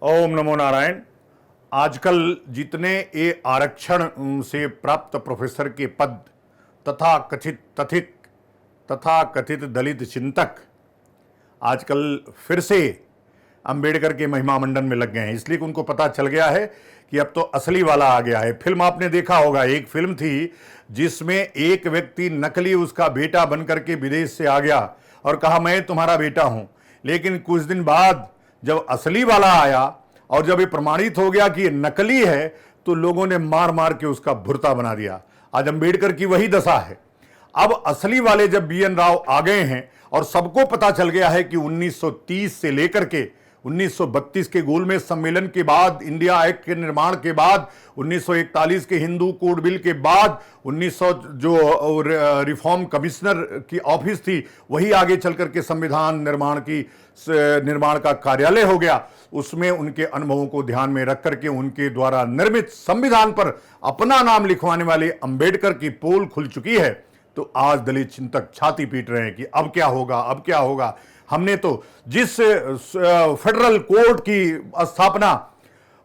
ओम नमो नारायण। आजकल जितने ये आरक्षण से प्राप्त प्रोफेसर के पद तथा कथित दलित चिंतक आजकल फिर से अंबेडकर के महिमा मंडन में लग गए हैं, इसलिए कि उनको पता चल गया है कि अब तो असली वाला आ गया है। फिल्म आपने देखा होगा, एक फिल्म थी जिसमें एक व्यक्ति नकली उसका बेटा बनकर के विदेश से आ गया और कहा मैं तुम्हारा बेटा हूं, लेकिन कुछ दिन बाद जब असली वाला आया और जब ये प्रमाणित हो गया कि ये नकली है तो लोगों ने मार मार के उसका भुर्ता बना दिया। आज अंबेडकर की वही दशा है। अब असली वाले जब BN राव आ गए हैं और सबको पता चल गया है कि 1930 से लेकर के 1932 के गोलमेज सम्मेलन के बाद, इंडिया एक्ट के निर्माण के बाद, 1941 के हिंदू कोड बिल के बाद, 1900 जो रिफॉर्म कमिश्नर की ऑफिस थी वही आगे चल करके संविधान निर्माण का कार्यालय हो गया। उसमें उनके अनुभवों को ध्यान में रख करके उनके द्वारा निर्मित संविधान पर अपना नाम लिखवाने वाले अंबेडकर की पोल खुल चुकी है। तो आज दलित चिंतक छाती पीट रहे हैं कि अब क्या होगा, अब क्या होगा। हमने तो जिस फेडरल कोर्ट की स्थापना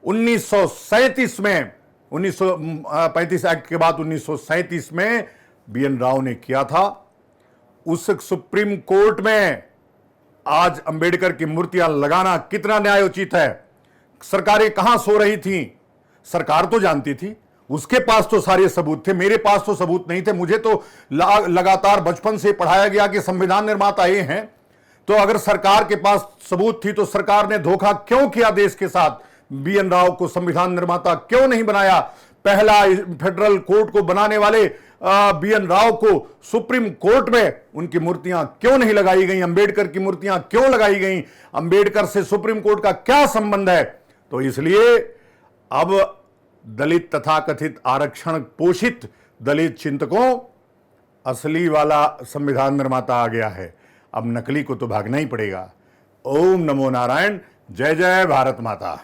1937 में 1935 एक्ट के बाद 1937 में BN राव ने किया था, उस सुप्रीम कोर्ट में आज अंबेडकर की मूर्तियां लगाना कितना न्यायोचित है। सरकारें कहां सो रही थीं? सरकार तो जानती थी, उसके पास तो सारे सबूत थे, मेरे पास तो सबूत नहीं थे। मुझे तो लगातार बचपन से पढ़ाया गया कि संविधान निर्माता ये हैं। तो अगर सरकार के पास सबूत थी तो सरकार ने धोखा क्यों किया देश के साथ? BN राव को संविधान निर्माता क्यों नहीं बनाया? पहला फेडरल कोर्ट को बनाने वाले BN राव को सुप्रीम कोर्ट में उनकी मूर्तियां क्यों नहीं लगाई गई? अंबेडकर की मूर्तियां क्यों लगाई गई? अंबेडकर से सुप्रीम कोर्ट का क्या संबंध है? तो इसलिए अब दलित तथाकथित आरक्षण पोषित दलित चिंतकों, असली वाला संविधान निर्माता आ गया है, अब नकली को तो भागना ही पड़ेगा। ओम नमो नारायण। जय जय भारत माता।